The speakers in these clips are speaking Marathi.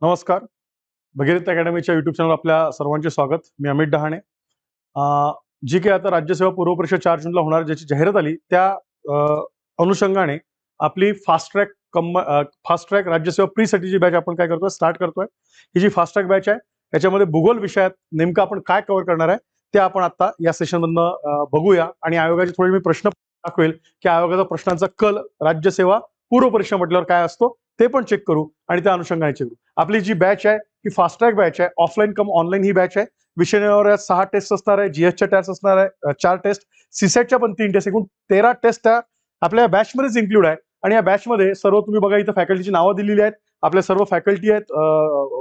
नमस्कार. भगीरथ अकॅडमीच्या युट्यूब चॅनल आपल्या सर्वांचे स्वागत. मी अमित डहाणे. जी काही आता राज्यसेवा पूर्व परीक्षा 4 जूनला होणार ज्याची जाहिरात आली त्या अनुषंगाने आपली फास्ट ट्रॅक राज्यसेवा प्रीसाठी जी बॅच आपण काय करतोय स्टार्ट करतोय. ही जी फास्ट ट्रॅक बॅच आहे याच्यामध्ये भूगोल विषयात नेमकं आपण काय कव्हर करणार आहे ते आपण आता या सेशनमधनं बघूया आणि आयोगाचे थोडे मी प्रश्न दाखवेल की आयोगाचा प्रश्नांचा कल राज्यसेवा पूर्व परीक्षा म्हटल्यावर काय असतो ते पण चेक करू आणि त्या अनुषंगाने चेक करू. आपली जी बॅच आहे ही फास्ट ट्रॅक बॅच आहे, ऑफलाईन कम ऑनलाईन ही बॅच आहे. विषयावर 6 टेस्ट असणार आहे, जीएसच्या टेस्ट असणार आहे 4 टेस्ट, सीसेटच्या पण 3 टेस्ट, एकूण 13 टेस्ट आपल्या बॅचमध्येच इन्क्लूड आहे. आणि या बॅचमध्ये सर्व तुम्ही बघा इथं फॅकल्टीची नावं दिलेली आहेत. आपल्या सर्व फॅकल्टी आहेत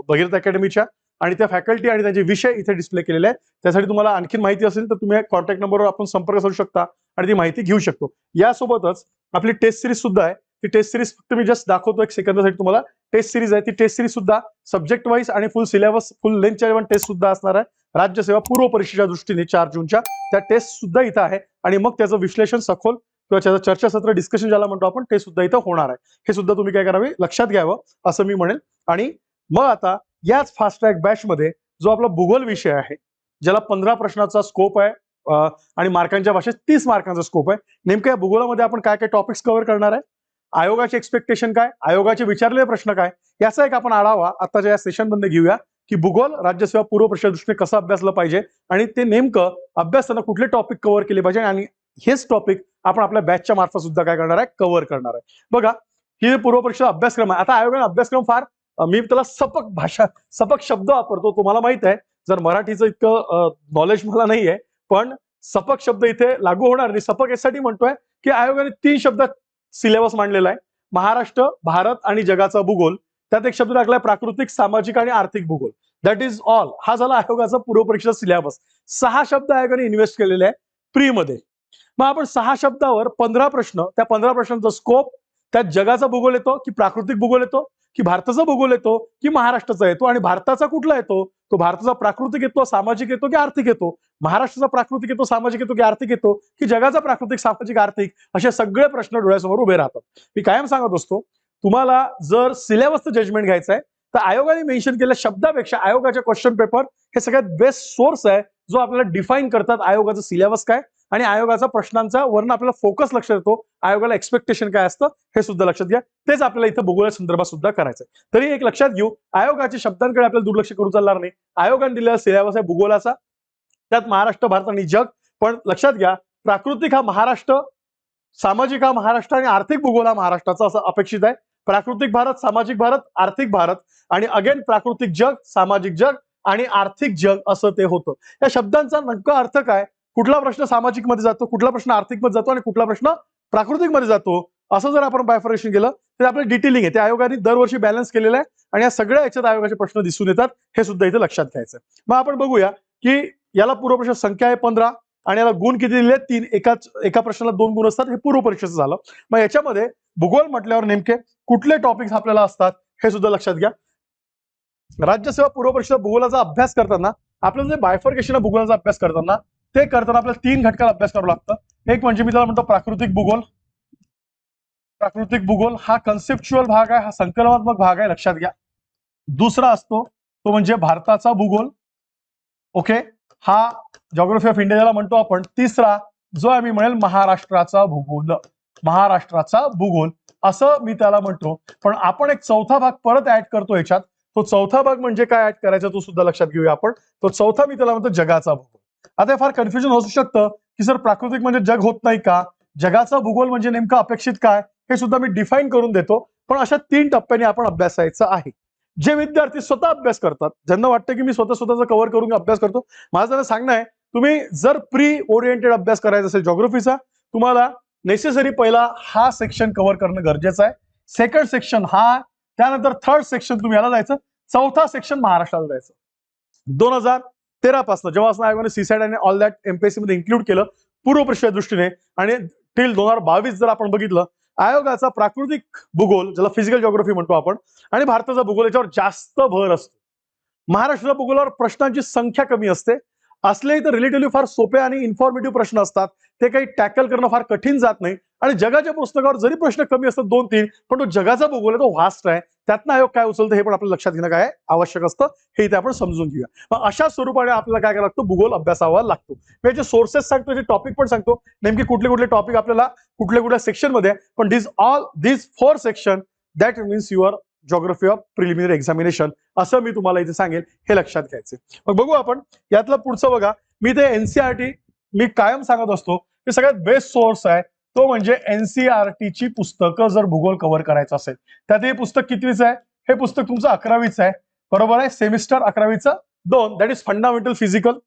भगीरथ अकॅडमीच्या आणि त्या फॅकल्टी आणि त्यांचे विषय इथे डिस्प्ले केलेले आहेत. त्यासाठी तुम्हाला आणखी माहिती असेल तर तुम्ही कॉन्टॅक्ट नंबरवर आपण संपर्क साधू शकता आणि ती माहिती घेऊ शकतो. यासोबतच आपली टेस्ट सिरीज सुद्धा आहे. ती टेस्ट सिरीज फक्त मी जस्ट दाखवतो एक सेकंदासाठी तुम्हाला. टेस्ट सिरीज आहे ती टेस्ट सिरीज सुद्धा सब्जेक्ट वाईज आणि फुल सिलेबस फुल लेंथच्या टेस्ट सुद्धा असणार आहे. राज्यसेवा पूर्व परीक्षेच्या दृष्टीने 4 जूनच्या त्या टेस्ट सुद्धा इथं आहे आणि मग त्याचं विश्लेषण सखोल किंवा त्याचं चर्चासत्र डिस्कशन ज्याला म्हणतो आपण ते सुद्धा इथं होणार आहे. हे सुद्धा तुम्ही काय करावे लक्षात घ्यावं असं मी म्हणेल. आणि मग आता याच फास्ट ट्रॅक बॅच मध्ये जो आपला भूगोल विषय आहे ज्याला 15 प्रश्नाचा स्कोप आहे आणि मार्कांच्या भाषेत 30 मार्कांचा स्कोप आहे. नेमक्या या भूगोलामध्ये आपण काय काय टॉपिक्स कव्हर करणार आहे, आयोगाचे एक्सपेक्टेशन काय, आयोगाचे विचारलेले प्रश्न काय, याचा एक आपण आढावा आताच्या या सेशन मध्ये घेऊया की भूगोल राज्यसेवा पूर्व परीक्षा दृष्टीने कसं अभ्यासलं पाहिजे आणि ते नेमकं अभ्यासानं कुठले टॉपिक कव्हर केले पाहिजे आणि हेच टॉपिक आपण आपल्या बॅचच्या मार्फत सुद्धा काय करणार आहे कव्हर करणार आहे. बघा ही पूर्व परीक्षा अभ्यासक्रम आहे. आता आयोगाने अभ्यासक्रम फार मी त्याला सपक शब्द वापरतो. तुम्हाला माहित आहे जर मराठीचं इतकं नॉलेज मला नाही आहे पण सपक शब्द इथे लागू होणार नाही. सपक यासाठी म्हणतोय की आयोगाने 3 शब्द सिलेबस मांडलेला आहे. महाराष्ट्र, भारत आणि जगाचा भूगोल. त्यात एक शब्द टाकलाय प्राकृतिक, सामाजिक आणि आर्थिक भूगोल. That is all. हा झाला आयोगाचा पूर्व परीक्षा सिलेबस. 6 शब्द आयोगाने इन्व्हेस्ट केलेले आहे प्री मध्ये. मग आपण 6 शब्दावर 15 प्रश्न, त्या 15 प्रश्नांचा स्कोप त्यात जगाचा भूगोल येतो की प्राकृतिक भूगोल येतो की भारताचा भूगोल येतो की महाराष्ट्राचा येतो आणि भारताचा कुठला येतो, तो भारताचा प्राकृतिक येतो, सामाजिक येतो की आर्थिक येतो, महाराष्ट्राचा प्राकृतिक येतो, सामाजिक येतो की आर्थिक येतो की जगाचा प्राकृतिक, सामाजिक, आर्थिक, असे सगळे प्रश्न डोळ्यासमोर उभे राहतात. मी कायम सांगत असतो तुम्हाला जर सिलेबसचं जजमेंट घ्यायचं आहे तर आयोगाने मेन्शन केलेल्या शब्दापेक्षा आयोगाच्या क्वेश्चन पेपर हे सगळ्यात बेस्ट सोर्स आहे जो आपल्याला डिफाईन करतात आयोगाचं सिलेबस काय आणि आयोगाचा प्रश्नांचा वरून आपल्याला फोकस लक्षात येतो, आयोगाला एक्सपेक्टेशन काय असतं हे सुद्धा लक्षात घ्या. तेच आपल्याला इथं भूगोल संदर्भात सुद्धा करायचंय. तरी एक लक्षात घेऊ, आयोगाच्या शब्दांकडे आपल्याला दुर्लक्ष करून चालणार नाही. आयोगाने दिलेला सिलेबस आहे भूगोलाचा, त्यात महाराष्ट्र, भारत आणि जग. पण लक्षात घ्या प्राकृतिक हा महाराष्ट्र, सामाजिक हा महाराष्ट्र आणि आर्थिक भूगोल हा महाराष्ट्राचा असं अपेक्षित आहे. प्राकृतिक भारत, सामाजिक भारत, आर्थिक भारत आणि अगेन प्राकृतिक जग, सामाजिक जग आणि आर्थिक जग असं ते होतं. या शब्दांचा नेमका अर्थ काय, कुठला प्रश्न सामाजिक मध्ये जातो, कुठला प्रश्न आर्थिक मध्ये जातो आणि कुठला प्रश्न प्राकृतिक मध्ये जातो, असं जर आपण बायफरेशन केलं तर आपलं डिटेलिंग आहे ते आयोगाने दरवर्षी बॅलन्स केलेलं आहे आणि या सगळ्या याच्यात आयोगाचे प्रश्न दिसून येतात. हे सुद्धा इथे लक्षात घ्यायचं. मग आपण बघूया की याला पूर्व परीक्षा संख्या आहे 15 आणि याला गुण किती दिले 3. एका प्रश्नाला 2 गुण असतात. हे पूर्व परीक्षेचं झालं. मग याच्यामध्ये भूगोल म्हटल्यावर नेमके कुठले टॉपिक्स आपल्याला असतात हे सुद्धा लक्षात घ्या. राज्यसेवा पूर्व परीक्षा भूगोलाचा अभ्यास करताना आपल्याला जे बायफर्केशन भूगोलाचा अभ्यास करताना ते करताना आपल्याला 3 घटकाला अभ्यास करावा लागतं. एक म्हणजे मी त्याला म्हणतो प्राकृतिक भूगोल. प्राकृतिक भूगोल हा कन्सेप्च्युअल भाग आहे, हा संकल्पनात्मक भाग आहे, लक्षात घ्या. दुसरा असतो तो म्हणजे भारताचा भूगोल. ओके, हा जॉग्राफी ऑफ इंडिया ज्याला म्हणतो आपण. तिसरा जो आम्ही म्हणेल महाराष्ट्राचा भूगोल. महाराष्ट्राचा भूगोल असं मी त्याला म्हणतो. पण आपण एक चौथा भाग परत ऍड करतो याच्यात. तो चौथा भाग म्हणजे काय ऍड करायचा तो सुद्धा लक्षात घेऊया आपण. तो चौथा मी त्याला म्हणतो जगाचा भूगोल. आता फार कन्फ्युजन होऊ शकतं की सर प्राकृतिक म्हणजे जग होत नाही का, जगाचा भूगोल म्हणजे नेमकं अपेक्षित काय, हे सुद्धा मी डिफाईन करून देतो. पण अशा 3 टप्प्यांनी आपण अभ्यासायचं आहे. जे विद्यार्थी स्वतः अभ्यास करतात, ज्यांना वाटतं की मी स्वतःचा कव्हर करून अभ्यास करतो, माझं त्यांना सांगणं आहे तुम्ही जर प्री ओरिएंटेड अभ्यास करायचा असेल जॉग्राफीचा, तुम्हाला नेसेसरी पहिला हा सेक्शन कव्हर करणं गरजेचं आहे. सेकंड सेक्शन हा, त्यानंतर थर्ड सेक्शन तुम्ही याला जायचं, चौथा सेक्शन महाराष्ट्राला जायचं. 2013 पासून जेव्हा आयोगाने सीसॅट आणि ऑल दॅट एमपीएससी मध्ये इन्क्लूड केलं पूर्व परीक्षेच्या दृष्टीने आणि टिल 2022 जर आपण बघितलं, आयोगाचा प्राकृतिक भूगोल ज्याला फिजिकल जॉग्राफी म्हणतो आपण आणि भारताचा भूगोल याच्यावर जास्त भर असतो. महाराष्ट्राच्या भूगोलावर प्रश्नांची संख्या कमी असते. असले तर रिलेटिव्हली फार सोपे आणि इन्फॉर्मेटिव्ह प्रश्न असतात, ते काही टॅकल करणं फार कठीण जात नाही. आणि जगाच्या पुस्तकावर जरी प्रश्न कमी असतात 2-3, पण तो जगाचा भूगोल आहे तो व्हास्ट आहे. त्यातनं आयोग काय उचलतं हे पण आपल्या लक्षात घेणं काय आवश्यक असतं, हे इथे आपण समजून घेऊया. मग अशा स्वरूपाने आपल्याला काय करावं लागतं, भूगोल अभ्यासावा लागतो. याचे सोर्सेस सांगतो, टॉपिक पण सांगतो, नेमके कुठले कुठले टॉपिक आपल्याला कुठल्या कुठल्या सेक्शन मध्ये, पण these 4 section that means your geography of preliminary examination, असं मी तुम्हाला इथे सांगेल, हे लक्षात घ्यायचे. मग बघू आपण यातलं पुढचं. बघा, मी ते एनसीईआरटी मी कायम सांगत असतो की सगळ्यात बेस्ट सोर्स आहे तो म्हणजे एनसीईआरटीची पुस्तकं. जर भूगोल कव्हर करायचं असेल, त्यात हे पुस्तक कितवीचं आहे, हे पुस्तक तुमचं 11वीचं आहे, बरोबर आहे, सेमिस्टर 11वीचं 2, दॅट इज फंडामेंटल फिजिकल,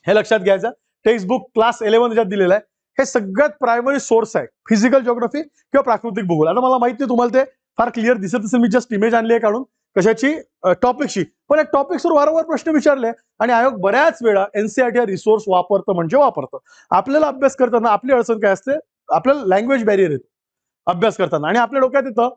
हे लक्षात घ्यायचं. टेक्स्टबुक क्लास 11 ज्यात दिलेलं आहे, हे सगळ्यात प्रायमरी सोर्स आहे फिजिकल ज्योग्राफी किंवा प्राकृतिक भूगोल. आता मला माहिती नाही तुम्हाला ते फार क्लिअर दिसत असेल, मी जस्ट इमेज आणली आहे काढून कशाची, टॉपिकची, पण या टॉपिक्सवर वारंवार प्रश्न विचारले आणि आयोग बऱ्याच वेळा एनसीईआरटी रिसोर्स वापरतं म्हणजे वापरतं. आपल्याला अभ्यास करताना आपली अडचण काय असते, आपल्याला लँग्वेज बॅरियर येतो अभ्यास करताना, आणि आपल्या डोक्यात येतं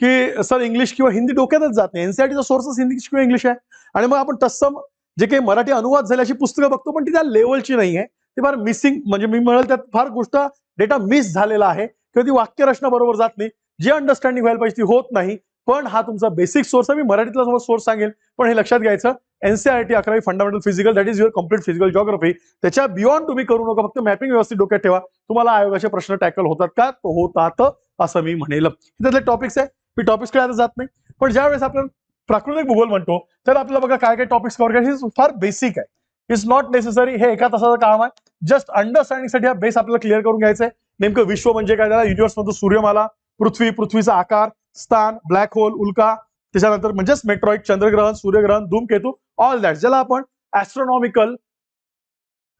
की सर इंग्लिश किंवा हिंदी डोक्यातच जात नाही, एनसीईआरटीचा सोर्सच हिंदी किंवा इंग्लिश आहे, आणि मग आपण तत्सम जे काही मराठी अनुवाद झाल्याची पुस्तकं बघतो, पण ती त्या लेवलची नाही आहे, ते फार मिसिंग, म्हणजे मी म्हणेल त्यात फार गोष्ट डेटा मिस झालेला आहे किंवा ती वाक्यरचना बरोबर जात नाही, जी अंडरस्टँडिंग व्हायला पाहिजे ती होत नाही. पण हा तुमचा बेसिक सोर्स आहे, मी मराठीतला सोर्स सांगेल, पण हे लक्षात घ्यायचं, एनसीईआरटी 11वी fundamental physical, that is your complete physical geography. त्याच्या बियॉन्ड तुम्ही करू नका, फक्त मॅपिंग व्यवस्थित डोक्यात ठेवा, तुम्हाला आयोगाचे प्रश्न टॅकल होतात का, तो होतात असं मी म्हणेल. त्यातले टॉपिक्स आहे, मी टॉपिक्सकडे आता जात नाही, पण ज्यावेळेस आपण प्राकृतिक भूगोल म्हणतो तर आपल्याला बघा काय काय टॉपिक्स कव्हर करायचे, हे फार बेसिक आहे, इट्स नॉट नेसेसरी, हे एका तासाचं काम आहे, जस्ट अंडरस्टँडिंगसाठी हा बेस आपल्याला क्लिअर करून घ्यायचा आहे. नेमकं विश्व म्हणजे काय, त्याला युनिव्हर्स म्हणतो, सूर्यमाला, पृथ्वी, पृथ्वीचा आकार, स्थान, ब्लॅक होल, उल्का, त्याच्यानंतर म्हणजेच मेट्रॉइड, चंद्रग्रहण, सूर्यग्रहण, धूमकेतू, ऑल दॅट, ज्याला आपण ऍस्ट्रॉनॉमिकल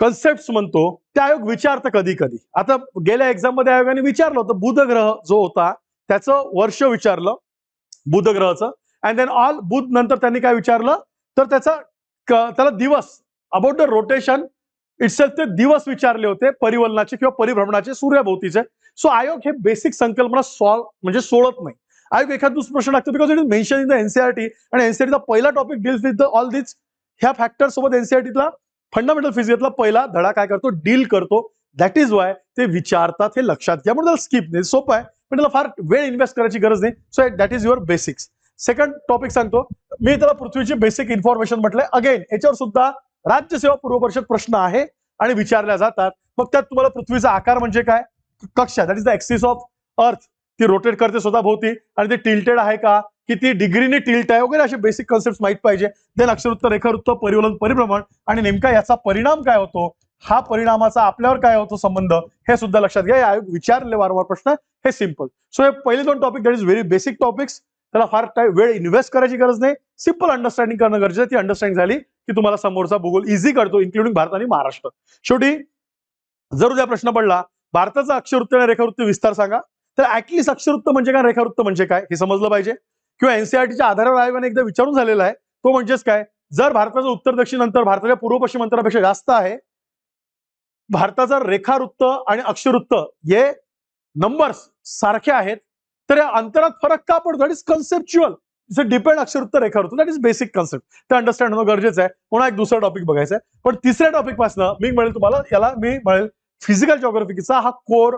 कन्सेप्ट म्हणतो, ते आयोग विचारतं कधी कधी. आता गेल्या एक्झाम मध्ये आयोगाने विचारलं होतं, बुध ग्रह जो होता त्याचं वर्ष विचारलं, बुध ग्रहाचं, अँड देन ऑल बुध नंतर त्यांनी काय विचारलं तर त्याला दिवस, अबाउट द रोटेशन इटसेल्फ, ते दिवस विचारले होते परिवलनाचे किंवा परिभ्रमणाचे सूर्यभोवतीचे. सो आयोग हे बेसिक संकल्पना म्हणजे सोडत नाही. आयोग एखाद दुसरा प्रश्न टाकतो because it is mention in the NCERT, आणि एनसीईआरटीचा पहिला टॉपिक डील्स विथ ऑल दिस, ह्या फॅक्टर सोबत एनसीईआरटीतला फंडामेंटल फिजिक्सला पहिला धडा काय करतो, डील करतो. दॅट इज वाय ते विचारतात, हे लक्षात घ्या. म्हणून त्याला स्किप नाही, सोपं आहे, पण त्याला फार वेळ इन्व्हेस्ट करायची गरज नाही. So that is your basics. Second topic सांगतो मी, त्याला पृथ्वीची बेसिक इन्फॉर्मेशन म्हटलंय. अगेन याच्यावर सुद्धा राज्यसेवा पूर्व परिषद प्रश्न आहे आणि विचारल्या जातात. मग त्यात तुम्हाला पृथ्वीचा आकार म्हणजे काय, कक्षा, that is the axis of earth, ती रोटेट करते स्वतः भोवती, आणि ते टिल्टेड आहे का, किती डिग्रीने टिल्ट आहे वगैरे, असे बेसिक कन्सेप्ट माहित पाहिजे. देन अक्षरवृत्त, रेखावृत्त, परिवलन, परिभ्रमण, आणि नेमका याचा परिणाम काय होतो, हा परिणामाचा आपल्यावर काय होतो संबंध, हे सुद्धा लक्षात घ्या. आयोग विचारले वारंवार प्रश्न, हे सिंपल. सो हे पहिले 2 topic that is very basic topics, त्याला फार वेळ इन्व्हेस्ट करायची गरज नाही, सिंपल अंडरस्टँडिंग करणं गरजेचं आहे. ती अंडरस्टँडिंग झाली की तुम्हाला समोरचा भूगोल इझी करतो, इन्क्लुडिंग भारत आणि महाराष्ट्र. शेवटी जर उद्या प्रश्न पडला भारताचा अक्षरवृत्त आणि रेखावृत्त विस्तार सांगा, तर ऍटलीस्ट अक्षरवृत्त म्हणजे काय, रेखावृत्त म्हणजे काय हे समजलं पाहिजे. किंवा एनसीईआरटीच्या आधारावर आयोगाने एकदा विचारून झालेला आहे, तो म्हणजेच काय, जर भारताचं उत्तर दक्षिण अंतर भारताच्या पूर्व पश्चिम अंतरापेक्षा जास्त आहे, भारताचा रेखावृत्त आणि अक्षरवृत्त हे नंबर्स सारखे आहेत, तर या अंतरात फरक का पडतो, दॅट इज कन्सेप्च्युअल, डिपेंड अक्षरवृत्त रेखावृत्त, दॅट इज बेसिक कन्सेप्ट, ते अंडरस्टँड होणं गरजेचं आहे. पुन्हा एक दुसरा टॉपिक बघायचा आहे. पण तिसऱ्या टॉपिक पासून मी म्हणेल तुम्हाला, याला मी म्हणेल फिजिकल जॉग्राफीचा हा कोर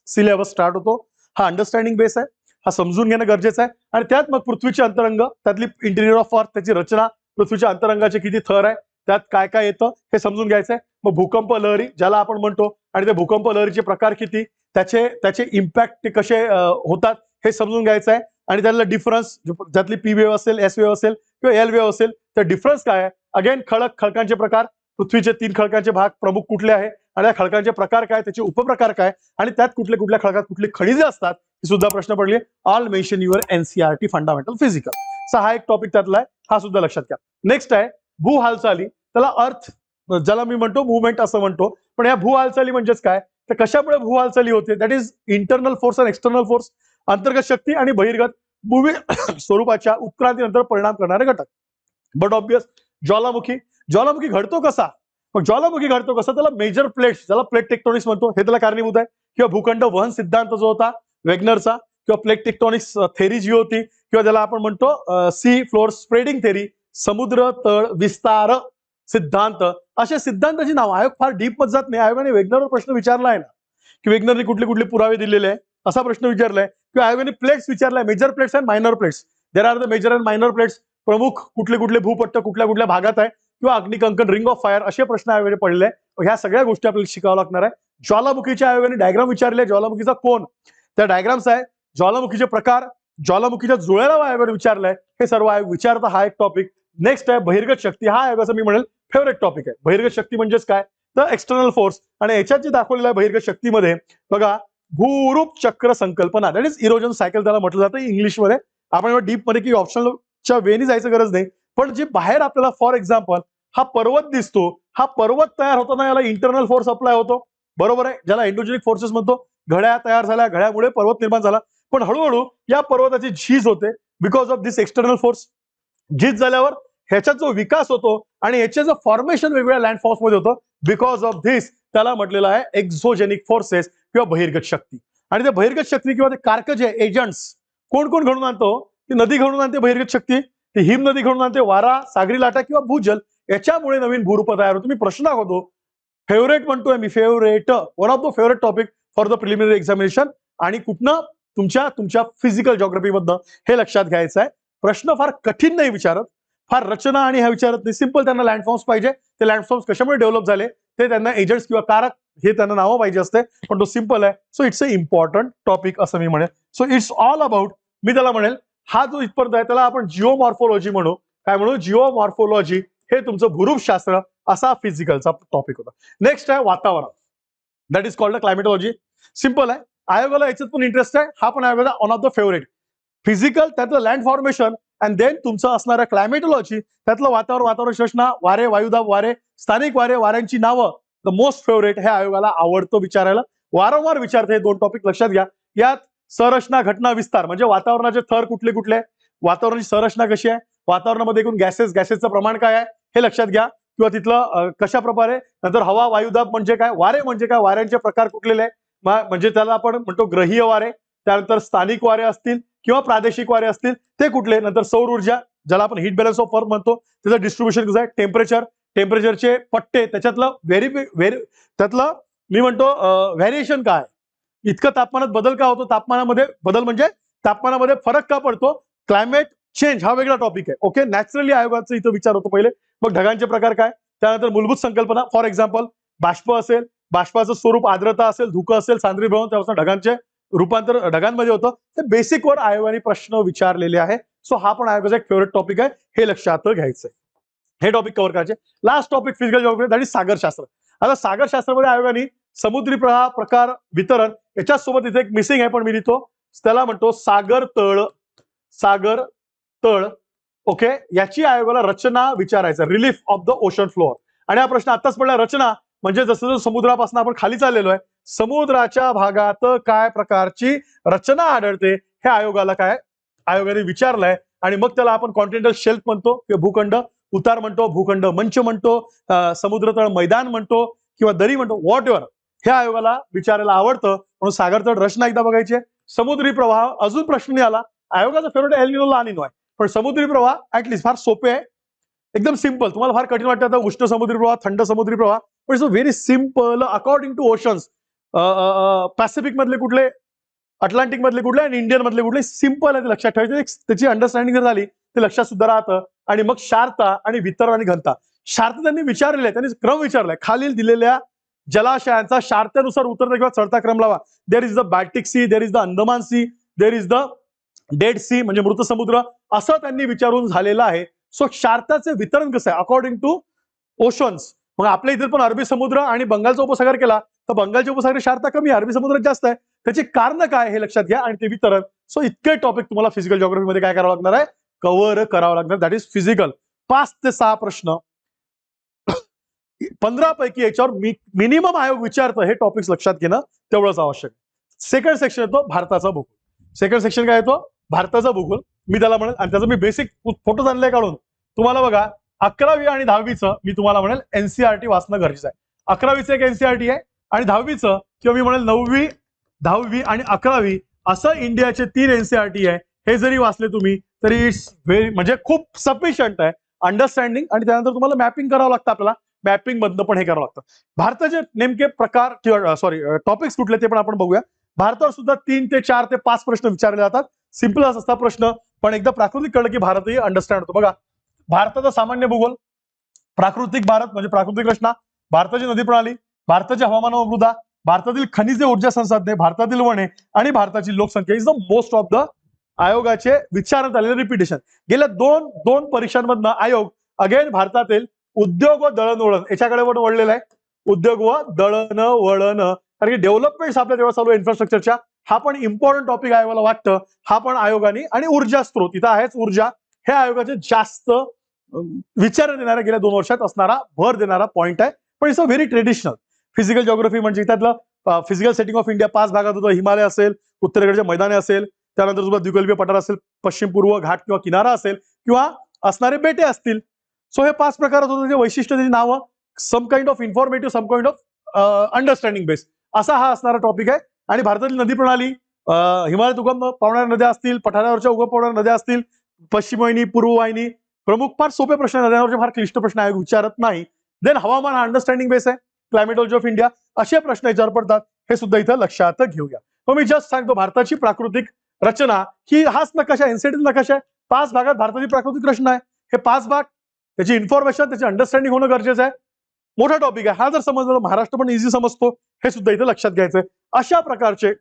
सिलेबस स्टार्ट होतो. हा अंडरस्टँडिंग बेस आहे, हा समजून घेणं गरजेचं आहे. आणि त्यात मग पृथ्वीचे अंतरंग, त्यातली इंटिरियर ऑफ अर्थ, त्याची रचना, पृथ्वीच्या अंतरंगाचे किती थर आहे, त्यात काय काय येतं हे समजून घ्यायचं आहे. मग भूकंप लहरी ज्याला आपण म्हणतो, आणि ते भूकंप लहरीचे प्रकार किती, त्याचे इम्पॅक्ट ते कसे होतात हे समजून घ्यायचं आहे. आणि त्यातला डिफरन्स, ज्यातली पी वेव्ह असेल, एस वेव्ह असेल किंवा एल वेव्ह असेल, तर डिफरन्स काय आहे. अगेन खडकांचे प्रकार, पृथ्वीचे 3 खडकांचे भाग प्रमुख कुठले आहे, आणि या खडकांचे प्रकार काय, त्याचे उपप्रकार काय, आणि त्यात कुठल्या खडकात कुठली खनिजे असतात, ही सुद्धा प्रश्न पडले. All mention your NCERT fundamental physical. So हा एक टॉपिक त्यातला आहे, हा सुद्धा लक्षात घ्या. नेक्स्ट आहे भू हालचाली, त्याला अर्थ, ज्याला मी म्हणतो मुवमेंट असं म्हणतो, पण या भू हालचाली म्हणजेच काय, तर कशामुळे भू हालचाली होते, दॅट इज इंटरनल फोर्स आणि एक्सटर्नल फोर्स, अंतर्गत शक्ती आणि बहिर्गत भूमी स्वरूपाच्या उत्क्रांतीनंतर परिणाम करणारे घटक. बट ऑब्वियस ज्वालामुखी घडतो कसा, मग ज्वालामुखी घडतो कसा, त्याला मेजर प्लेट्स, ज्याला प्लेट टेक्टोनिक्स म्हणतो, हे त्याला कारणीभूत आहे. किंवा भूखंड वहन सिद्धांत जो होता वेगनरचा, किंवा प्लेट टेक्टोनिक्स थेरी जी होती, किंवा ज्याला आपण म्हणतो सी फ्लोर स्प्रेडिंग थेरी, समुद्र तळ विस्तार सिद्धांत, अशा सिद्धांताची नाव. आयोग फार डीप मध्ये जात नाही. आयोगाने वेगनरवर प्रश्न विचारला आहे ना, की वेगनरने कुठले कुठले पुरावे दिलेले आहे, असा प्रश्न विचारलाय. किंवा आयोगाने प्लेट्स विचारलाय, मेजर प्लेट्स आणि minor plates, there are the major and minor plates, प्रमुख कुठले कुठले भूपट्ट कुठल्या कुठल्या भागात आहे, किंवा अग्निकंकन, रिंग ऑफ फायर, असे प्रश्न आयोगाने पडले. ह्या सगळ्या गोष्टी आपल्याला शिकावं लागणार आहे. ज्वालामुखीच्या आयोगाने डायग्राम विचारले, ज्वालामुखीचा कोण, त्या डायग्राम्स आहे, ज्वालामुखीचे प्रकार, ज्वालामुखीच्या जुळ्याला आयोगाने विचारलंय, हे सर्व आयोग विचारता. हा एक टॉपिक. नेक्स्ट आहे बहिर्गत शक्ती. हा आयोगाचा मी म्हणेल फेवरेट टॉपिक आहे. बहिर्गत शक्ती म्हणजेच काय, तर एक्सटर्नल फोर्स. आणि याच्यात जे दाखवलेलं आहे बहिर्गत शक्तीमध्ये बघा, भूरूप चक्र संकल्पना, दॅट इज इरोजन सायकल त्याला म्हटलं जातं इंग्लिशमध्ये. आपण डीप मध्ये की ऑप्शनलच्या वेनी जायचं गरज नाही, पण जे बाहेर आपल्याला फॉर एक्झाम्पल हा पर्वत दिसतो, हा पर्वत तयार होताना याला इंटरनल फोर्स अप्लाय होतो, बरोबर आहे, ज्याला एंडोजेनिक फोर्सेस म्हणतो. घड्या तयार झाल्या, घड्यामुळे पर्वत निर्माण झाला, पण हळूहळू या पर्वताची झीज होते because of this external force. झीज झाल्यावर ह्याचा जो विकास होतो आणि ह्याचं फॉर्मेशन वेगवेगळ्या लँडफॉर्म्स मध्ये होतं बिकॉज ऑफ धिस, त्याला म्हटलेलं आहे एक्झोजेनिक फोर्सेस किंवा बहिर्गत शक्ती. आणि ते बहिर्गत शक्ती किंवा ते कारक जे एजंट्स कोण कोण घडून आणतो, ती नदी घडून आणते बहिर्गत शक्ती, ती हिम नदी घडून आणते, वारा, सागरी लाटा किंवा भूजल, याच्यामुळे नवीन भूरूप तयार होतो. मी प्रश्न दाखवतो, फेवरेट म्हणतोय मी, favourite, one of the favourite topic for the preliminary examination. आणि कुठनं, तुमच्या फिजिकल जॉग्राफी मधनं हे लक्षात घ्यायचं आहे. प्रश्न फार कठीण नाही विचारत, फार रचना आणि ह्या विचारत नाही, सिंपल त्यांना लँडफॉर्म्स पाहिजे, ते लँडफॉर्म्स कशामुळे डेव्हलप झाले, ते त्यांना एजंट्स किंवा कारक हे त्यांना नावं पाहिजे असते, पण तो सिंपल आहे. So it's a important topic असं मी म्हणेल. सो इट्स ऑल अबाउट, मी त्याला म्हणेल, हा जो इथपर्यंत आहे त्याला आपण जिओमॉर्फोलॉजी म्हणू. काय म्हणू, जिओमॉर्फोलॉजी, हे तुमचं भूरूपशास्त्र असा फिजिकलचा टॉपिक होता. नेक्स्ट आहे वातावरण, दॅट इज कॉल्ड क्लायमेटॉलॉजी. सिंपल आहे, आयोगाला याच्यात पण इंटरेस्ट आहे, हा पण आयोगाचा one of the favourite. Physical त्यातलं लँड फॉर्मेशन, अँड देन तुमचं असणारं क्लायमेटॉलॉजी, त्यातलं वातावरण, वातावरण रचना, वारे, वायुदाब, वारे, स्थानिक वारे, वाऱ्यांची नावं, द मोस्ट फेवरेट. हे आयोगाला आवडतं विचारायला, वारंवार विचारते. हे दोन टॉपिक लक्षात घ्या. यात संरचना, घटना, विस्तार, म्हणजे वातावरणाचे थर कुठले कुठले, वातावरणाची संरचना कशी आहे, वातावरणामध्ये एकूण गॅसेसचं प्रमाण काय आहे हे लक्षात घ्या, किंवा तिथलं कशा प्रकारे. नंतर हवा, वायुदाब म्हणजे काय, वारे म्हणजे काय, वाऱ्यांचे प्रकार कुठलेले, म्हणजे त्याला आपण म्हणतो ग्रहीय वारे, त्यानंतर स्थानिक वारे असतील किंवा प्रादेशिक वारे असतील ते कुठले. नंतर सौर ऊर्जा, ज्याला आपण हीट बॅलन्स ऑफ अर्थ म्हणतो, त्याचं डिस्ट्रीब्युशन कसं आहे. टेम्परेचरचे पट्टे, त्याच्यातलं त्यातलं मी म्हणतो व्हेरिएशन काय, इतकं तापमानात बदल का होतो, तापमानामध्ये बदल म्हणजे तापमानामध्ये फरक का पडतो, क्लायमेट चेंज हा वेगळा टॉपिक आहे. ओके, नॅचरली आयोगाचा इथं विचार होतो पहिले. मग ढगांचे प्रकार काय, त्यानंतर मूलभूत संकल्पना, फॉर एक्झाम्पल बाष्प असेल, बाष्पाचं स्वरूप आर्द्रता असेल, धुकं असेल, सांद्रीभवन, त्यापासून ढगांचे रूपांतर ढगांमध्ये होतं. ते बेसिक वर आयोगाने प्रश्न विचारलेले आहे. सो हा पण आयोगाचा एक फेवरेट टॉपिक आहे, हे लक्षात घ्यायचंय. हे टॉपिक कव्हर करायचे. Last topic physical geography, that is सागरशास्त्र. आता सागरशास्त्रामध्ये आयोगाने समुद्री प्रवाह, प्रकार, वितरण याच्यासोबत इथे एक मिसिंग आहे, पण मी लिहितो, त्याला म्हणतो सागर तळ. ओके, याची आयोगाला रचना विचारायचं, relief of the ocean floor. आणि हा प्रश्न आताच पडला, रचना म्हणजे जसं जसं समुद्रापासून आपण खाली चाललेलो आहे, समुद्राच्या भागात काय प्रकारची रचना आढळते, हे आयोगाने विचारलंय. आणि मग त्याला आपण कॉन्टिनेंटल शेल्फ म्हणतो किंवा भूखंड उतार म्हणतो, भूखंड मंच म्हणतो, समुद्रतळ मैदान म्हणतो किंवा दरी म्हणतो, व्हॉट एव्हर, हे आयोगाला विचारायला आवडतं. म्हणून सागरतळ रचना एकदा बघायची आहे. समुद्री प्रवाह, अजून प्रश्न नाही आला, आयोगाचा फेवरेट एल निनो ला निनो आहे, पण समुद्री प्रवाह ऍटलीस्ट फार सोपे आहे, एकदम सिंपल. तुम्हाला फार कठीण वाटतं आता उष्ण समुद्री प्रवाह, थंड समुद्री प्रवाह, पण it's very simple according to oceans. Pacific मधले कुठले, अटलांटिक मधले कुठले आणि इंडियन मधले कुठले, सिंपल आहे, ते लक्षात ठेवायचं. त्याची अंडरस्टँडिंग जर झाली ते लक्षात सुद्धा राहतं. आणि मग शारता आणि वितरण आणि घनता. शारता त्यांनी विचारलेले आहे, त्यांनी क्रम विचारलाय, खालील दिलेल्या जलाशयांचा शारतेनुसार उतरता किंवा चढता क्रम लावा. There is the Baltic Sea, there is the Andaman Sea, there is the Dead Sea म्हणजे मृत समुद्र, असं त्यांनी विचारून झालेलं आहे. सो शारताचे वितरण कसं आहे अकॉर्डिंग टू ओशन्स. मग आपल्या इथे पण अरबी समुद्र आणि बंगालचा उपसागर केला तर बंगालच्या उपसागर शारता कमी, अरबी समुद्रात जास्त आहे. त्याची कारण काय हे लक्षात घ्या, आणि ते वितरण. सो इतके टॉपिक तुम्हाला फिजिकल जॉग्राफी मध्ये काय करावं लागणार आहे, कव्हर करावं लागणार. That is physical. 5 ते 6 प्रश्न 15 पैकी याच्यावर मिनिमम आयोग विचारतं, हे टॉपिक्स लक्षात घेणं तेवढंच आवश्यक. सेकंड सेक्शन येतो भारताचा भूगोल. सेकंड सेक्शन काय येतो, भारताचा भूगोल. मी त्याला म्हणेल, आणि त्याचं मी बेसिक फोटो आणले काढून तुम्हाला बघा. 11वी आणि 10वीचं मी तुम्हाला म्हणेल एनसीआरटी वाचणं गरजेचं आहे. 11वीचं एक एनसीआरटी आहे आणि 10वीचं किंवा मी म्हणेल 9वी, 10वी आणि 11वी असं इंडियाचे 3 एनसीआरटी आहे. हे जरी वाचले तुम्ही तरी इट्स व्हेरी म्हणजे खूप सफिशियंट आहे अंडरस्टँडिंग. आणि त्यानंतर तुम्हाला मॅपिंग करावं लागतं, आपल्याला मॅपिंग मधनं पण हे करावं लागतं. भारताचे नेमके प्रकार किंवा टॉपिक्स कुठले ते पण आपण बघूया. भारतावर सुद्धा 3 ते 4 ते 5 प्रश्न विचारले जातात. सिंपल असतात प्रश्न. पण एकदा प्राकृतिक कळलं की भारतही अंडरस्टँड होतो. बघा, भारताचा सामान्य भूगोल, प्राकृतिक भारत म्हणजे प्राकृतिक रचना, भारताची नदी प्रणाली, भारताची हवामान व मृदा, भारतातील खनिजे ऊर्जा संसाधने, भारतातील वने आणि भारताची लोकसंख्या is the most of the आयोगाचे विचारण्यात आलेले रिपिटेशन. गेल्या दोन परीक्षांमधनं आयोग अगेन भारतातील उद्योग व दळणवळण याच्याकडे पण वळलेला आहे. उद्योग व दळणवळण, कारण की डेव्हलपमेंट आपल्या तेव्हा चालू आहे इन्फ्रास्ट्रक्चरच्या, हा पण इम्पॉर्टंट टॉपिक आयोगाला वाटतं. हा पण आयोगाने, आणि ऊर्जा स्त्रोत इथं आहेच ऊर्जा, हे आयोगाचे जास्त विचारण्यात येणाऱ्या गेल्या 2 वर्षात असणारा भर देणारा पॉइंट आहे. पण it's a very traditional. Physical geography म्हणजे त्यातलं फिजिकल सेटिंग ऑफ इंडिया 5 भागात होतं. हिमालय असेल, उत्तरेकडचे मैदाने असेल, त्यानंतर सुद्धा द्विकल्पीय पठार असेल, पश्चिम पूर्व घाट किंवा किनारा असेल, किंवा असणारे बेटे असतील. सो हे 5 प्रकारात होतं. त्याचे वैशिष्ट्य, त्याची नावं, some kind of informative, some kind of understanding base, असा हा असणारा टॉपिक आहे. आणि भारतातील नदी प्रणाली, हिमालयात उगम पावणाऱ्या नद्या असतील, पठारावरच्या उगम पावणाऱ्या नद्या असतील, पश्चिम वाहिनी, पूर्व वाहिनी, प्रमुख फार सोपे प्रश्न, नद्यांवरचे फार क्लिष्ट प्रश्न आयोग विचारत नाही. देन हवामान हा अंडरस्टँडिंग बेस आहे, क्लायमेटॉलॉजी ऑफ इंडिया, असे प्रश्न याच्यावर पडतात. हे सुद्धा इथं लक्षात घेऊया. मग मी जस्ट सांगतो, भारताची प्राकृतिक रचना ही हाच नकाशा, एनसीईआरटी नकाशा आहे. 5 भागात भारताची प्राकृतिक रचना आहे. हे 5 भाग, त्याची इन्फॉर्मेशन, त्याची अंडरस्टँडिंग होणं गरजेचं आहे. मोठा टॉपिक आहे हा. जर समजलं महाराष्ट्र पण इझी समजतो, हे सुद्धा इथं लक्षात घ्यायचंय. अशा प्रकारचे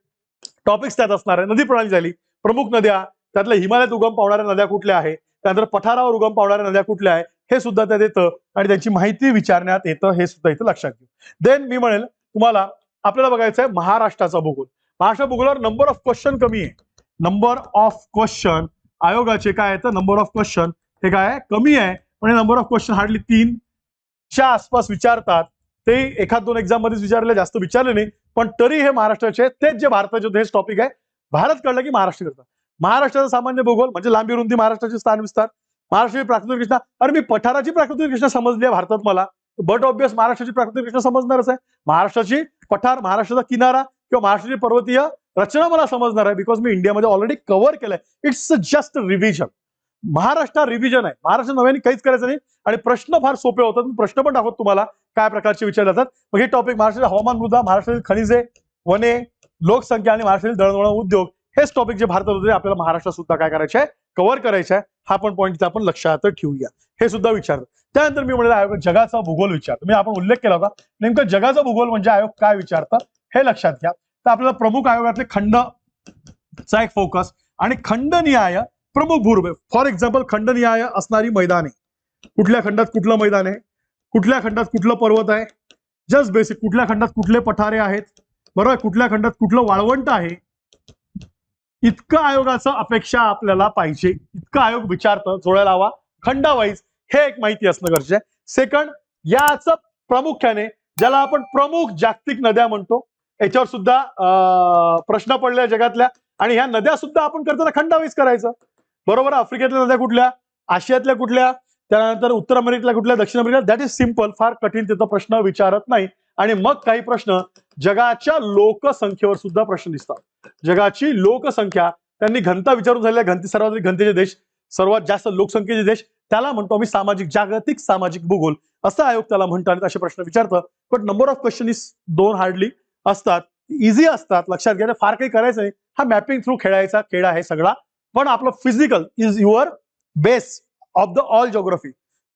टॉपिक्स त्यात असणार आहे. नदी प्रणाली झाली, प्रमुख नद्या, त्यातल्या हिमालयात उगम पावणाऱ्या नद्या कुठल्या आहे, त्यानंतर पठारावर उगम पावणाऱ्या नद्या कुठल्या आहे, हे सुद्धा त्यात येतं, आणि त्यांची माहिती विचारण्यात येतं. हे सुद्धा इथं लक्षात घेऊ. देन मी म्हणेल तुम्हाला, आपल्याला बघायचं आहे महाराष्ट्राचा भूगोल. महाराष्ट्र भूगोलावर नंबर ऑफ क्वेश्चन कमी आहे. नंबर ऑफ क्वेश्चन आयोगाचे काय येतं, नंबर ऑफ क्वेश्चन हे काय आहे, कमी आहे. पण नंबर ऑफ क्वेश्चन हार्डली 3च्या आसपास विचारतात. ते 1-2 एक्झाम मध्येच विचारले, जास्त विचारले नाही. पण तरी हे महाराष्ट्राचे, तेच जे भारताचे होते, हेच टॉपिक आहे. भारत कळलं की महाराष्ट्र करतात. महाराष्ट्राचा सामान्य भूगोल म्हणजे लांबी रुंदी, महाराष्ट्राचे स्थान विस्तार, महाराष्ट्राची प्राकृतिक रचना. अरे मी पठाराची प्राकृतिक रचना समजली आहे भारतात मला, बट ऑब्वियस महाराष्ट्राची प्राकृतिक रचना समजणारच आहे. महाराष्ट्राची पठार, महाराष्ट्राचा किनारा किंवा महाराष्ट्राची पर्वतीय रचना मला समजणार आहे, बिकॉज मी इंडियामध्ये ऑलरेडी कव्हर केलंय. It's just revision. Maharashtra revision आहे. महाराष्ट्र नव्याने काहीच करायचं नाही. आणि प्रश्न फार सोपे होतात. मी प्रश्न पण दाखवतो तुम्हाला काय प्रकारचे विचारले जातात. मग हे टॉपिक महाराष्ट्राचे हवामान, मृदा, महाराष्ट्रातील खनिजे, वने, लोकसंख्या आणि महाराष्ट्रातील दळणवळण उद्योग, हेच टॉपिक जे भारतात होते आपल्याला महाराष्ट्रात सुद्धा काय करायचे आहे, कव्हर करायचे आहे. हा पण पॉईंट आपण लक्षात ठेवूया. हे सुद्धा विचारतो. त्यानंतर मी म्हणलं आयोग जगाचा भूगोल विचारतो. मी आपण उल्लेख केला होता, नेमकं जगाचा भूगोल म्हणजे आयोग काय विचारतं हे लक्षात घ्या. तर आपल्याला प्रमुख आयोगातले खंडचा एक फोकस, आणि खंडनिहाय प्रमुख भूभाग. फॉर एक्झाम्पल, खंडनिहाय असणारी मैदाने, कुठल्या खंडात कुठलं मैदान आहे, कुठल्या खंडात कुठलं पर्वत आहे, जस्ट बेसिक, कुठल्या खंडात कुठले पठारे आहेत, बरोबर, कुठल्या खंडात कुठलं वाळवंट आहे, इतकं आयोगाचं अपेक्षा आपल्याला पाहिजे. इतकं आयोग विचारतं. जोडायला हवा खंडावाईज, हे एक माहिती असणं गरजेचं आहे. सेकंड, याच प्रामुख्याने ज्याला आपण प्रमुख जागतिक नद्या म्हणतो, याच्यावर सुद्धा प्रश्न पडले जगातल्या. आणि ह्या नद्या सुद्धा आपण करताना खंडावाईज करायचं, बरोबर. आफ्रिकेतल्या नद्या कुठल्या, आशियातल्या कुठल्या, त्यानंतर उत्तर अमेरिकेतल्या कुठल्या, दक्षिण अमेरिकेला, दॅट इज सिम्पल. फार कठीण तिथं प्रश्न विचारत नाही. आणि मग काही प्रश्न जगाच्या लोकसंख्येवर सुद्धा प्रश्न दिसतात. जगाची लोकसंख्या, त्यांनी घनता विचारून झालेल्या घनते, सर्वाधिक घनतेचे देश, सर्वात जास्त लोकसंख्येचे देश, त्याला म्हणतो आम्ही सामाजिक, जागतिक सामाजिक भूगोल असं आयोग त्याला म्हणतात. असे प्रश्न विचारतं. But number of question is 2 hardly असतात, इझी असतात. लक्षात घ्या, फार काही करायचं नाही. हा मॅपिंग थ्रू खेळायचा खेळ आहे सगळा. पण आपलं physical is your base of the all geography.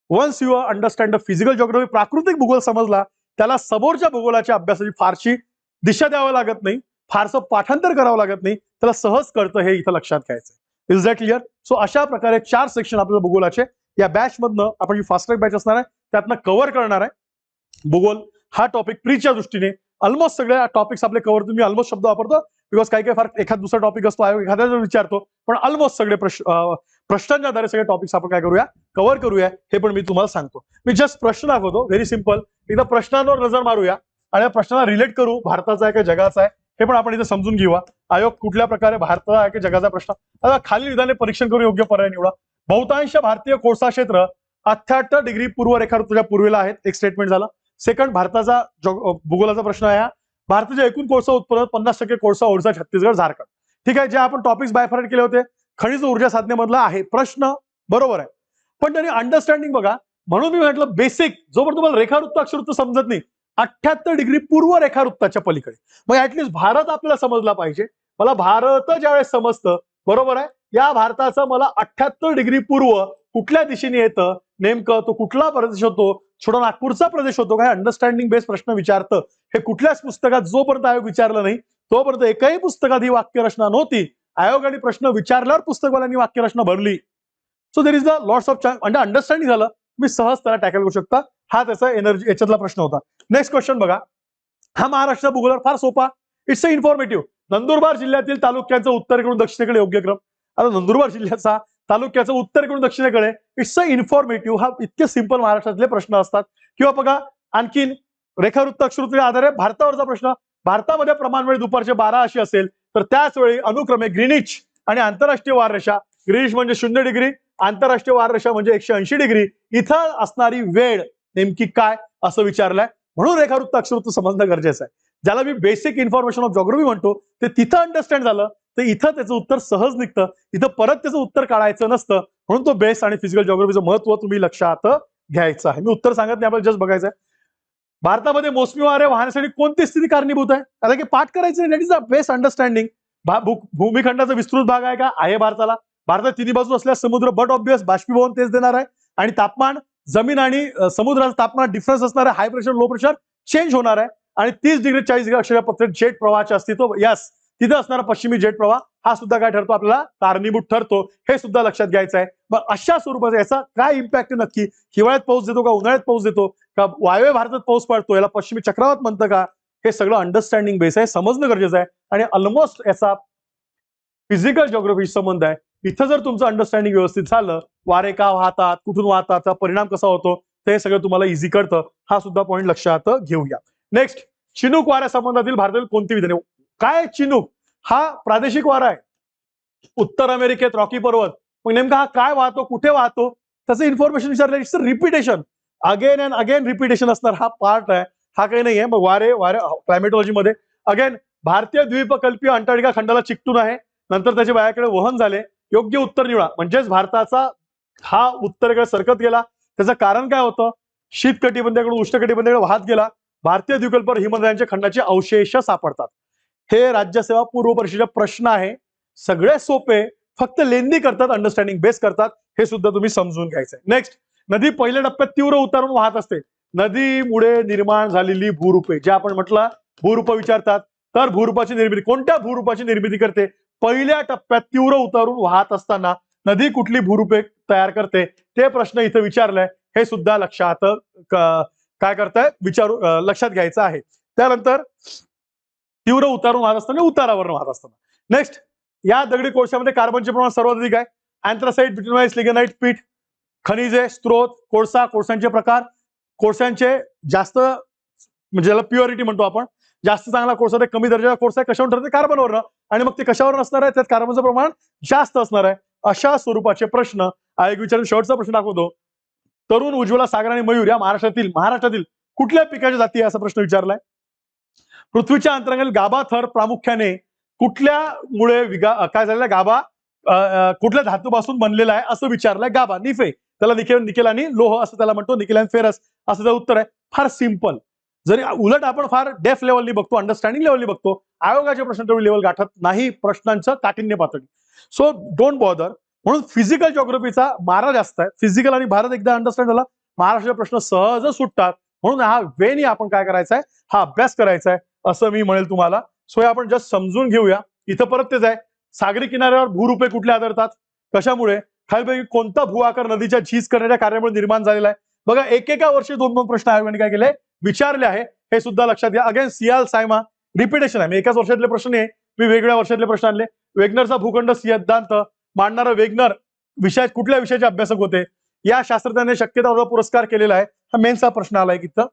Once you understand the physical geography, प्राकृतिक भूगोल समजला, त्याला समोरच्या भूगोलाच्या अभ्यासाची फारशी दिशा द्यावं लागत नाही, फारसं पाठांतर करावं लागत नाही, त्याला सहज कळतं. हे इथं लक्षात घ्यायचं. Is that clear? सो अशा प्रकारे 4 सेक्शन आपल्या भूगोलाचे या बॅच मधनं, आपण जी फास्ट ट्रॅक बॅच असणार आहे त्यातनं कव्हर करणार आहे. भूगोल हा टॉपिक प्रीच्या दृष्टीने ऑलमोस्ट सगळे टॉपिक्स आपले कव्हर. तुम्ही ऑलमोस्ट शब्द वापरतो, बिकॉज काही फार एखाद दुसरा टॉपिक असतो, आयोग एखाद्या विचारतो, पण ऑलमोस्ट सगळे प्रश्नांच्या आधारे सगळे टॉपिक्स आपण काय करूया, कव्हर करूया. हे पण मी तुम्हाला सांगतो. मी जस्ट प्रश्न दाखवतो, व्हेरी सिम्पल. एकदा प्रश्नांवर नजर मारूया आणि या प्रश्नाला रिलेट करू, भारताचा आहे का जगाचा आहे हे पण आपण इथे समजून घेऊया. आयोग कुठल्या प्रकारे भारताचा आहे की जगाचा प्रश्न. आता खालील विधाने परीक्षण करून योग्य पर्याय निवडा. बहुतांश भारतीय कोळसा क्षेत्र 78 डिग्री पूर्व रेखावृत्ताच्या पूर्वेला आहेत. एक स्टेटमेंट झालं. सेकंड, भारताचा भूगोलाचा प्रश्न आहे. भारताच्या एकूण कोळसा उत्पन्नात 50% कोळसा ओडिशा, छत्तीसगड, झारखंड. ठीक आहे, जे आपण टॉपिक्स बायफरेट केले होते, खनिज ऊर्जा साधनेमधला आहे प्रश्न, बरोबर आहे. पण त्यांनी अंडरस्टँडिंग बघा, म्हणून मी म्हटलं बेसिक, जोपर्यंत तुम्हाला रेखावृत्त अक्षरवृत्त समजत नाही, 78 डिग्री पूर्व रेखावृत्ताच्या पलीकडे, मग ऍटलीस्ट भारत आपल्याला समजला पाहिजे. मला भारत ज्यावेळेस समजतं, बरोबर आहे, या भारताचं मला 78 डिग्री पूर्व कुठल्या दिशेने येतं, नेमकं तो कुठला प्रदेश होतो, छोटा नागपूरचा प्रदेश होतो काय, अंडरस्टँडिंग बेस्ड प्रश्न विचारतं. हे कुठल्याच पुस्तकात जोपर्यंत आयोग विचारलं नाही तोपर्यंत एकही पुस्तकात ही वाक्यरचना नव्हती. आयोगाने प्रश्न विचारल्यावर पुस्तकवाल्यांनी वाक्यरचना भरली. So there is the lots of chance, म्हणजे अंडरस्टँडिंग झालं, तुम्ही सहज त्याला टॅकल करू शकता. हा त्याचा एनर्जी याच्यातला प्रश्न होता. नेक्स्ट क्वेश्चन बघा, हा महाराष्ट्र भूगोलावर फार सोपा. It's a informative. नंदुरबार जिल्ह्यातील तालुक्यांचं उत्तरेकडून दक्षिणेकडे योग्य क्रम. आता नंदुरबार जिल्ह्याचा तालुक्याचं उत्तरेकडून दक्षिणेकडे, इट्स अ इन्फॉर्मेटिव्ह. हा इतके सिंपल महाराष्ट्रातले प्रश्न असतात. किंवा बघा आणखीन रेखावृत्त अक्षरवृत्तीच्या आधारे भारतावरचा प्रश्न, भारतामध्ये प्रमाण वेळ दुपारचे 12 अशी असेल तर त्याच वेळी अनुक्रमे ग्रीनिच आणि आंतरराष्ट्रीय वाररेषा, ग्रीनिच म्हणजे 0 डिग्री, आंतरराष्ट्रीय वाररेषा म्हणजे 180 डिग्री, इथं असणारी वेळ नेमकी काय असं विचारलंय. म्हणून रेखावृत्त अक्षरवृत्त समजणं गरजेचं आहे. ज्याला मी बेसिक इन्फॉर्मेशन ऑफ जॉग्राफी म्हणतो ते तिथं अंडरस्टँड झालं तर इथं त्याचं उत्तर सहज निघतं, इथं परत त्याचं उत्तर काढायचं नसतं. म्हणून तो बेस आणि फिजिकल जॉग्राफीचं महत्व तुम्ही लक्षात घ्यायचं आहे. मी उत्तर सांगत नाही, आपल्याला जस्ट बघायचं आहे. भारतामध्ये मोसमी वारे वाहण्यासाठी कोणती स्थिती कारणीभूत आहे, आता की पाठ करायचं, that is a best understanding. भूमिखंडाचा विस्तृत भाग आहे का, आहे भारताला. भारतात तिन्ही बाजू असल्यास समुद्र बट ऑब्वियस बाष्पीभवन तेच देणार आहे. आणि तापमान जमीन आणि समुद्राचं तापमान डिफरन्स असणार आहे, high pressure low pressure change होणार आहे. आणि 30 डिग्री 40 डिग्री अक्षर पद्धत जेट प्रवाहाचे अस्तित्व, यस तिथे असणारा पश्चिमी जेट प्रवाह हा सुद्धा काय ठरतो, आपल्याला कारणीभूत ठरतो. हे सुद्धा लक्षात घ्यायचं आहे. मग अशा स्वरूपाचा याचा काय इम्पॅक्ट नक्की, हिवाळ्यात पाऊस देतो का, उन्हाळ्यात पाऊस देतो का, वायव्य भारतात पाऊस पडतो, याला पश्चिमी चक्रवात म्हणतं का, हे सगळं अंडरस्टँडिंग बेस आहे, समजणं गरजेचं आहे. आणि ऑलमोस्ट याचा फिजिकल जॉग्राफी संबंध आहे. इथं जर तुमचं अंडरस्टँडिंग व्यवस्थित झालं, वारे का वाहतात, कुठून वाहतात, त्याचा परिणाम कसा होतो, ते सगळं तुम्हाला इझी कळतं. हा सुद्धा पॉईंट लक्षात घेऊया. नेक्स्ट, चिनूक वाऱ्या संबंधातील भारतातील कोणती विधाने. काय चिनूक, हा प्रादेशिक वारा आहे. उत्तर अमेरिकेत रॉकी पर्वत, मग नेमका हा काय वाहतो, कुठे वाहतो, त्याचं इन्फॉर्मेशन विचारलं. It's repetition, again and again repetition असणार हा पार्ट आहे. हा काही नाहीये. मग वारे क्लायमेटॉलॉजी मध्ये अगेन भारतीय द्वीपकल्पीय अंटार्क्टिका खंडाला चिकटून आहे, नंतर त्याच्या वाऱ्याकडे वहन झाले. योग्य उत्तर निवडा. म्हणजेच भारताचा हा उत्तरेकडे सरकत गेला. त्याचं कारण काय होतं, शीत कटिबंधाकडून उष्ण कटिबंधाकडे वाहत गेला. भारतीय द्वीपकल्पावर हिमनद्यांच्या खंडाचे अवशेष सापडतात. हे राज्यसेवा पूर्व परीक्षेचा प्रश्न आहे. सगळे सोपे, फक्त लेंदी करतात, अंडरस्टँडिंग बेस करतात. हे सुद्धा तुम्ही समजून घ्यायचंय. नेक्स्ट, नदी पहिल्या टप्प्यात तीव्र उतारून वाहत असते. नदीमुळे निर्माण झालेली भूरूपे, जे आपण म्हटलं भूरूप विचारतात, तर भूरूपाची निर्मिती, कोणत्या भूरूपाची निर्मिती करते, पहिल्या टप्प्यात तीव्र उतारून वाहत असताना नदी कुठली भूरूपे तयार करते, ते प्रश्न इथं विचारलाय. हे सुद्धा लक्षात काय करताय विचारू लक्षात घ्यायचं आहे. त्यानंतर तीव्र उतारून वाहत असताना, उतारावर वाहत असताना. नेक्स्ट, या दगडी कोळशामध्ये कार्बनचे प्रमाण सर्वात अधिक आहे. अँथ्रासाइट, बिट्युमाइट, लिग्नाइट, पीठ. खनिजे, स्त्रोत, कोळसा, कोळशांचे प्रकार, कोळशांचे जास्त म्हणजे ज्याला प्युरिटी म्हणतो आपण, जास्त चांगला कोळसा ते कमी दर्जाचा कोळसा कशावर ठरते, कार्बनवरनं. आणि मग ते कशावर असणार आहे, त्यात कार्बनचं प्रमाण जास्त असणार आहे. अशा स्वरूपाचे प्रश्न आयोग विचारून. शेवटचा प्रश्न दाखवतो, तरुण, उज्ज्वला, सागर आणि मयूर या महाराष्ट्रातील कुठल्या पिकाच्या जाती, असा प्रश्न विचारलाय. पृथ्वीच्या अंतरांगातील गाभा थर प्रामुख्याने कुठल्यामुळे काय झालेला, गाभा कुठल्या धातूपासून बनलेला आहे असं विचारलंय. गाभा, निफे, त्याला निकेल आणि लोह असं त्याला म्हणतो, निकेल आणि फेरस असं त्याचं उत्तर आहे. फार सिंपल. जरी उलट आपण फार डेफ लेवलनी बघतो, अंडरस्टँडिंग लेवलनी बघतो, आयोगाचे प्रश्न तेवढी लेवल गाठत नाही प्रश्नांचं काठिण्य पातळी. So don't bother. म्हणून फिजिकल जॉग्राफीचा मारा जास्त आहे. फिजिकल आणि भारत एकदा अंडरस्टँड झाला, महाराष्ट्राचे प्रश्न सहज सुटतात. म्हणून हा वेनी आपण काय करायचा आहे, हा अभ्यास करायचा आहे असं मी म्हणेल तुम्हाला. सो आपण जस्ट समजून घेऊया. इथं परत तेच आहे, सागरी किनाऱ्यावर भूरूपे कुठले आढळतात, कशामुळे, खालीलपैकी कोणता भू आकार नदीच्या झीज करण्याच्या कार्यामुळे निर्माण झालेला आहे. बघा, एकेका वर्षी 2-2 प्रश्न आयोगाने काय केले, विचारले आहे. हे सुद्धा लक्षात घ्या. अगेन सियाल सायमा रिपिटेशन आहे. मी एकाच वर्षातले प्रश्न आहे, मी वेगळ्या वर्षातले प्रश्न आणले. वेगनरचा भूखंड सिद्धांत मांडणारा वेगनर कुठल्या विषयाचे अभ्यासक होते, या शास्त्रज्ञाने शक्यतावादाचा पुरस्कार केलेला आहे. हा मेन्सचा प्रश्न आलाय तिथं.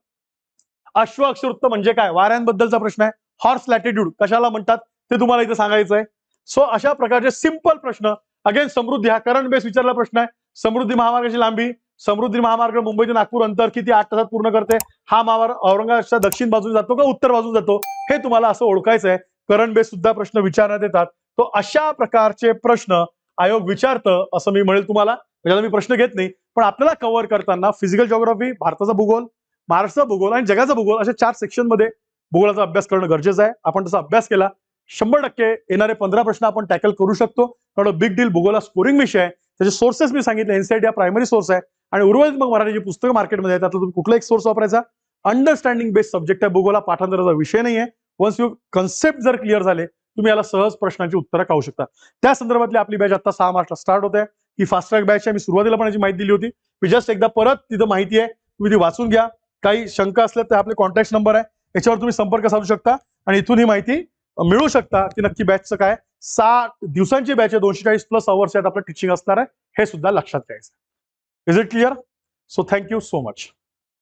अश्व अक्षरवृत्त म्हणजे काय, वाऱ्यांबद्दलचा प्रश्न आहे. हॉर्स लॅटिट्यूड कशाला म्हणतात ते तुम्हाला इथं सांगायचं आहे. सो अशा प्रकारचे सिंपल प्रश्न. अगेन समृद्धी, हा करंट बेस विचारला प्रश्न आहे. समृद्धी महामार्गाची लांबी, समृद्धी महामार्ग मुंबई ते नागपूर अंतर किती 8 तासात पूर्ण करते. हा महामार्ग औरंगाबादच्या दक्षिण बाजून जातो का उत्तर बाजून जातो, हे तुम्हाला असं ओळखायचं आहे. करंट बेस सुद्धा प्रश्न विचारण्यात येतात. तो अशा प्रकारचे प्रश्न आयोग विचारतं असं मी म्हणेल तुम्हाला. म्हणजे मी प्रश्न घेत नाही, पण आपल्याला कव्हर करताना फिजिकल जॉग्राफी, भारताचा भूगोल, महाराष्ट्राचा भूगोल आणि जगाचा भूगोल अशा 4 सेक्शन मध्ये भूगोलाचा अभ्यास करणं गरजेचं आहे. आपण तसा अभ्यास केला 100% येणारे 15 प्रश्न आपण टॅकल करू शकतो. बिग डील भूगोल हा स्कोरिंग विषय आहे. त्याचे सोर्सेस मी सांगितले, एनसीईआरटी हा प्रायमरी सोर्स आहे आणि उर्वरित मग मराठीची पुस्तकं मार्केटमध्ये आहेत, त्यातलं तुम्ही कुठला एक सोर्स वापरायचा. अंडरस्टँडिंग बेस्ड सब्जेक्ट आहे, भूगोल हा पाठांतराचा विषय नाहीये. वन्स यू कन्सेप्ट जर क्लिअर झाले, तुम्ही याला सहज प्रश्नांची उत्तरं काढू शकता. त्या संदर्भातली आपली बॅच आता 6 मार्चला स्टार्ट होते. ही फास्ट ट्रॅक बॅच आहे. मी सुरुवातीला पण याची माहिती दिली होती. मी जस्ट एकदा परत तिथं माहिती आहे, तुम्ही ती वाचून घ्या. काही शंका असल्या तर आपले कॉन्टॅक्ट नंबर आहे, याच्यावर तुम्ही संपर्क साधू शकता आणि इथून ही माहिती मिळू शकता की नक्की बॅचचं काय. 6 दिवसांची बॅच आहे, 240+ अवर्स आहेत आपलं टीचिंग असणार आहे, हे सुद्धा लक्षात घ्यायचं. Is it clear? So thank you so much.